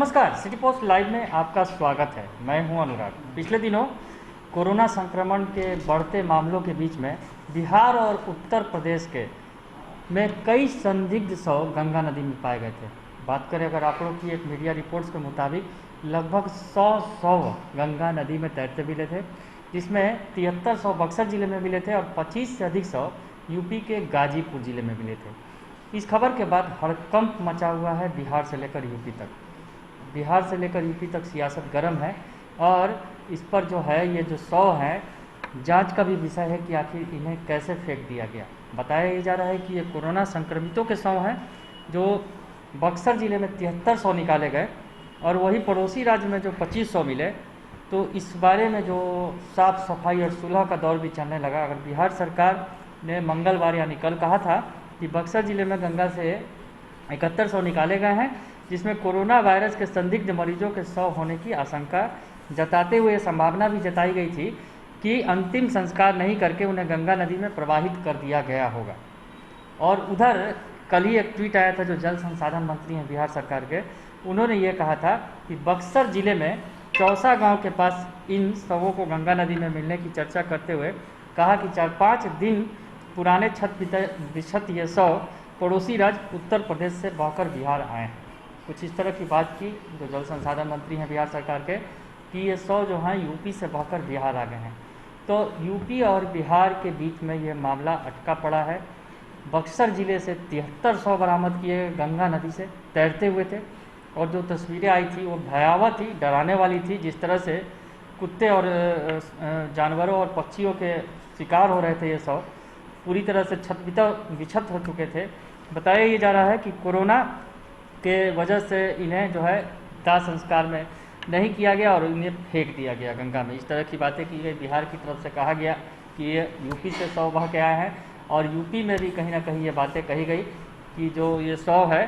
नमस्कार, city post live में आपका स्वागत है। मैं हूं अनुराग। पिछले दिनों कोरोना संक्रमण के बढ़ते मामलों के बीच में बिहार और उत्तर प्रदेश के में कई संदिग्ध शव गंगा नदी में पाए गए थे। बात करें अगर आंकड़ों की, एक मीडिया रिपोर्ट्स के मुताबिक लगभग 100 शव गंगा नदी में तैरते मिले थे, जिसमें 73 शव बक्सर जिले में मिले थे और 25 से अधिक शव यूपी के गाजीपुर जिले में मिले थे। इस खबर के बाद हड़कंप मचा हुआ है बिहार से लेकर यूपी तक। बिहार से लेकर यूपी तक सियासत गर्म है और इस पर जो है ये जो शव हैं, जांच का भी विषय है कि आखिर इन्हें कैसे फेंक दिया गया। बताया जा रहा है कि ये कोरोना संक्रमितों के शव हैं जो बक्सर जिले में 73 शव निकाले गए और वही पड़ोसी राज्य में जो 25 शव मिले। तो इस बारे में जो साफ सफाई और सुलह का दौर भी चलने लगा। अगर बिहार सरकार ने मंगलवार यानी कल कहा था कि बक्सर जिले में गंगा से 71 शव निकाले गए हैं, जिसमें कोरोना वायरस के संदिग्ध मरीजों के शव होने की आशंका जताते हुए संभावना भी जताई गई थी कि अंतिम संस्कार नहीं करके उन्हें गंगा नदी में प्रवाहित कर दिया गया होगा। और उधर कल ही एक ट्वीट आया था जो जल संसाधन मंत्री हैं बिहार सरकार के, उन्होंने ये कहा था कि बक्सर जिले में चौसा गांव के पास इन शवों को गंगा नदी में मिलने की चर्चा करते हुए कहा कि 4-5 दिन पुराने छत ये शव पड़ोसी राज्य उत्तर प्रदेश से बहकर बिहार आए हैं। कुछ इस तरह की बात की जो जल संसाधन मंत्री हैं बिहार सरकार के कि ये शव जो हैं यूपी से बहकर बिहार आ गए हैं। तो यूपी और बिहार के बीच में ये मामला अटका पड़ा है। बक्सर जिले से 73 शव बरामद किए गंगा नदी से तैरते हुए थे और जो तस्वीरें आई थी वो भयावह थी, डराने वाली थी। जिस तरह से कुत्ते और जानवरों और पक्षियों के शिकार हो रहे थे, ये शव पूरी तरह से विक्षत हो चुके थे। बताया ये जा रहा है कि कोरोना के वजह से इन्हें जो है दाह संस्कार में नहीं किया गया और इन्हें फेंक दिया गया गंगा में। इस तरह की बातें की गई। बिहार की तरफ से कहा गया कि ये यूपी से शव बह के आए हैं और यूपी में भी कहीं ना कहीं ये बातें कही गई कि जो ये शव है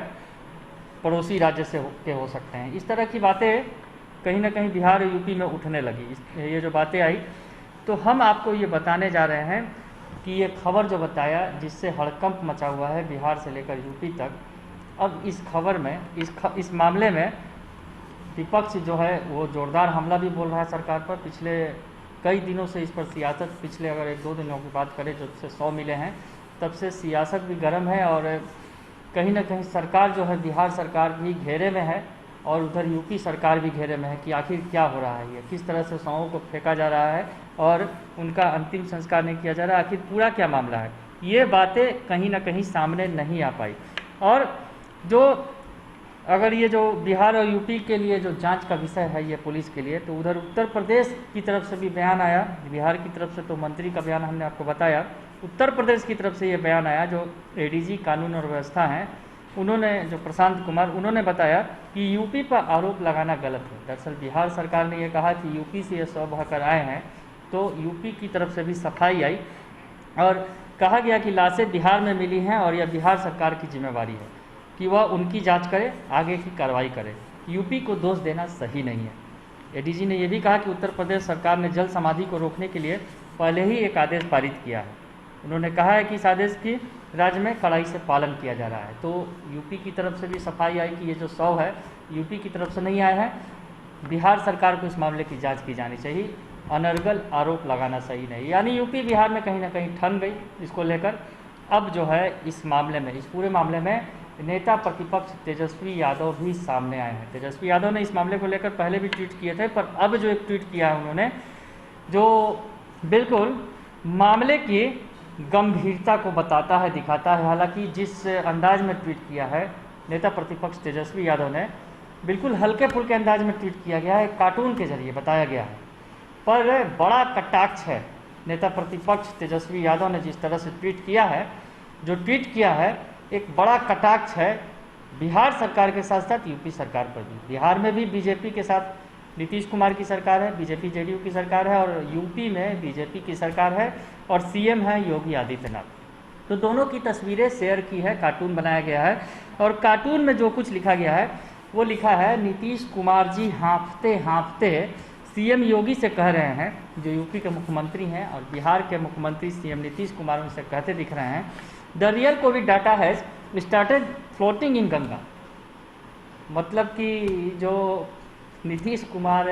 पड़ोसी राज्य से हो सकते हैं। इस तरह की बातें कहीं ना कहीं बिहार और यूपी में उठने लगी। ये जो बातें आई तो हम आपको ये बताने जा रहे हैं कि ये खबर जो बताया जिससे हड़कंप मचा हुआ है बिहार से लेकर यूपी तक। अब इस खबर में इस मामले में विपक्ष जो है वो जोरदार हमला भी बोल रहा है सरकार पर। पिछले कई दिनों से इस पर सियासत, पिछले अगर 1-2 दिनों की बात करें जब से 100 मिले हैं तब से सियासत भी गर्म है और कहीं ना कहीं सरकार जो है बिहार सरकार भी घेरे में है और उधर यूपी सरकार भी घेरे में है कि आखिर क्या हो रहा है, ये किस तरह से शवों को फेंका जा रहा है और उनका अंतिम संस्कार नहीं किया जा रहा, आखिर पूरा क्या मामला है। ये बातें कहीं ना कहीं सामने नहीं आ पाई। और जो अगर ये जो बिहार और यूपी के लिए जो जांच का विषय है ये पुलिस के लिए, तो उधर उत्तर प्रदेश की तरफ से भी बयान आया। बिहार की तरफ से तो मंत्री का बयान हमने आपको बताया, उत्तर प्रदेश की तरफ से ये बयान आया जो एडीजी कानून और व्यवस्था हैं, उन्होंने जो प्रशांत कुमार, उन्होंने बताया कि यूपी पर आरोप लगाना गलत है। दरअसल बिहार सरकार ने ये कहा कि यूपी से ये शव बहकर आए हैं, तो यूपी की तरफ से भी सफाई आई और कहा गया कि लाशें बिहार में मिली हैं और यह बिहार सरकार की जिम्मेवारी है कि वह उनकी जांच करे, आगे की कार्रवाई करे। यूपी को दोष देना सही नहीं है। एडीजी ने यह भी कहा कि उत्तर प्रदेश सरकार ने जल समाधि को रोकने के लिए पहले ही एक आदेश पारित किया है। उन्होंने कहा है कि इस आदेश की राज्य में कड़ाई से पालन किया जा रहा है। तो यूपी की तरफ से भी सफाई आई कि ये जो शव है यूपी की तरफ से नहीं आए हैं। बिहार सरकार को इस मामले की जांच की जानी चाहिए, अनर्गल आरोप लगाना सही नहीं। यानी यूपी बिहार में कहीं ना कहीं ठन गई इसको लेकर। अब जो है इस मामले में, इस पूरे मामले में नेता प्रतिपक्ष तेजस्वी यादव भी सामने आए हैं। तेजस्वी यादव ने इस मामले को लेकर पहले भी ट्वीट किए थे, पर अब जो एक ट्वीट किया है उन्होंने, जो बिल्कुल मामले की गंभीरता को बताता है, दिखाता है। हालांकि जिस अंदाज में ट्वीट किया है नेता प्रतिपक्ष तेजस्वी यादव ने, बिल्कुल हल्के फुल्के अंदाज में ट्वीट किया गया है, कार्टून के जरिए बताया गया है, पर बड़ा कटाक्ष है नेता प्रतिपक्ष तेजस्वी यादव ने जिस तरह से ट्वीट किया है। जो ट्वीट किया है एक बड़ा कटाक्ष है बिहार सरकार के साथ साथ यूपी सरकार पर भी। बिहार में भी बीजेपी के साथ नीतीश कुमार की सरकार है, बीजेपी जेडीयू की सरकार है, और यूपी में बीजेपी की सरकार है और सीएम है योगी आदित्यनाथ। तो दोनों की तस्वीरें शेयर की है, कार्टून बनाया गया है और कार्टून में जो कुछ लिखा गया है वो लिखा है, नीतीश कुमार जी हाँफते हाँफते सीएम योगी से कह रहे हैं, जो यूपी के मुख्यमंत्री हैं और बिहार के मुख्यमंत्री सीएम नीतीश कुमार उनसे कहते दिख रहे हैं, the real Covid data has started floating in Ganga. मतलब कि जो नीतीश कुमार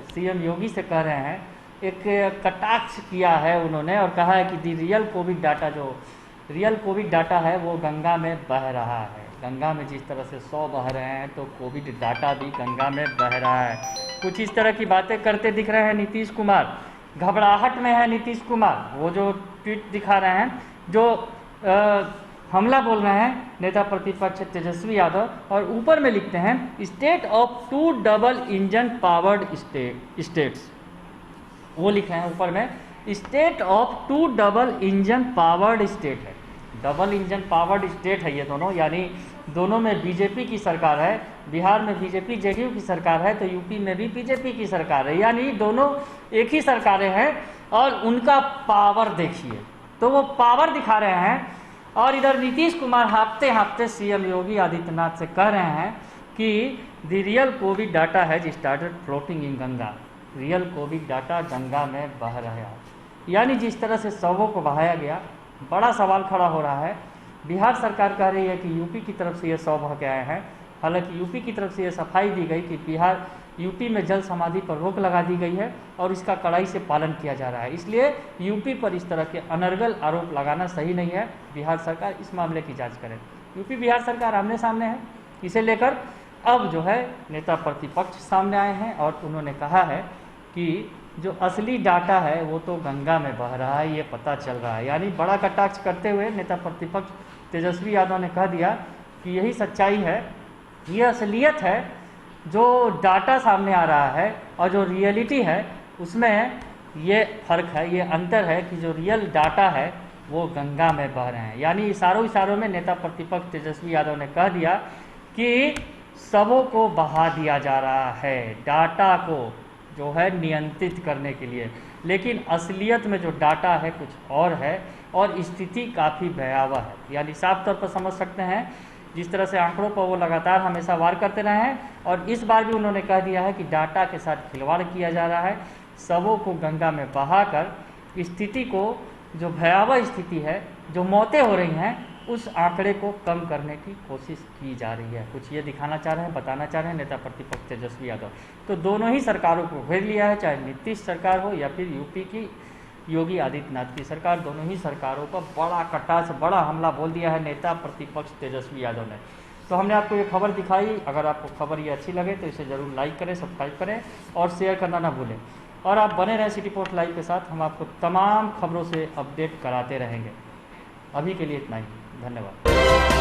सीएम योगी से कह रहे हैं, एक कटाक्ष किया है उन्होंने और कहा है कि दी रियल कोविड डाटा, जो रियल कोविड डाटा है वो गंगा में बह रहा है। गंगा में जिस तरह से 100 बह रहे हैं तो कोविड डाटा भी गंगा में बह रहा है। कुछ इस तरह की बातें करते दिख रहे हैं नीतीश कुमार। घबराहट में है नीतीश कुमार। वो जो ट्वीट दिखा रहे हैं, जो हमला बोल रहे हैं नेता प्रतिपक्ष तेजस्वी यादव, और ऊपर में लिखते हैं state of 2 double engine powered states. वो लिखे हैं ऊपर में state of 2 double engine powered state है। डबल इंजन पावर्ड स्टेट है ये दोनों, यानी दोनों में बीजेपी की सरकार है। बिहार में बीजेपी जेडीयू की सरकार है तो यूपी में भी बीजेपी की सरकार है, यानी दोनों एक ही सरकारें हैं। और उनका पावर देखिए, तो वो पावर दिखा रहे हैं। और इधर नीतीश कुमार हाँफते हाँफते सीएम योगी आदित्यनाथ से कह रहे हैं कि the real Covid data has started floating in Ganga. Real Covid data Ganga में बह रहा है, यानी जिस तरह से शवों को बहाया गया। बड़ा सवाल खड़ा हो रहा है। बिहार सरकार कह रही है कि यूपी की तरफ से ये शव बह के आए हैं। हालांकि यूपी की तरफ से ये सफाई दी गई कि यूपी में जल समाधि पर रोक लगा दी गई है और इसका कड़ाई से पालन किया जा रहा है। इसलिए यूपी पर इस तरह के अनर्गल आरोप लगाना सही नहीं है। बिहार सरकार इस मामले की जांच करे। यूपी बिहार सरकार आमने सामने है। इसे लेकर अब जो है नेता प्रतिपक्ष सामने आए हैं और उन्होंने कहा है कि जो असली डाटा है वो तो गंगा में बह रहा है, ये पता चल रहा है। यानी बड़ा कटाक्ष करते हुए नेता प्रतिपक्ष तेजस्वी यादव ने कह दिया कि यही सच्चाई है, ये असलियत है। जो डाटा सामने आ रहा है और जो रियलिटी है उसमें ये फर्क है, ये अंतर है कि जो रियल डाटा है वो गंगा में बह रहे हैं। यानी इशारों में नेता प्रतिपक्ष तेजस्वी यादव ने कह दिया कि सबों को बहा दिया जा रहा है, डाटा को जो है नियंत्रित करने के लिए। लेकिन असलियत में जो डाटा है कुछ और है और स्थिति काफ़ी भयावह है। यानी साफ तौर पर समझ सकते हैं जिस तरह से आंकड़ों पर वो लगातार हमेशा वार करते रहे हैं और इस बार भी उन्होंने कह दिया है कि डाटा के साथ खिलवाड़ किया जा रहा है। सबों को गंगा में बहाकर स्थिति को, जो भयावह स्थिति है, जो मौतें हो रही हैं, उस आंकड़े को कम करने की कोशिश की जा रही है। कुछ ये दिखाना चाह रहे हैं, बताना चाह रहे हैं नेता प्रतिपक्ष तेजस्वी यादव। तो दोनों ही सरकारों को घेर लिया है, चाहे नीतीश सरकार हो या फिर यूपी की योगी आदित्यनाथ की सरकार। दोनों ही सरकारों पर बड़ा कटाक्ष, बड़ा हमला बोल दिया है नेता प्रतिपक्ष तेजस्वी यादव ने। तो हमने आपको ये खबर दिखाई। अगर आपको खबर ये अच्छी लगे तो इसे ज़रूर लाइक करें, सब्सक्राइब करें और शेयर करना ना भूलें। और आप बने रहें सिटी पोस्ट लाइव के साथ। हम आपको तमाम खबरों से अपडेट कराते रहेंगे। अभी के लिए इतना ही, धन्यवाद।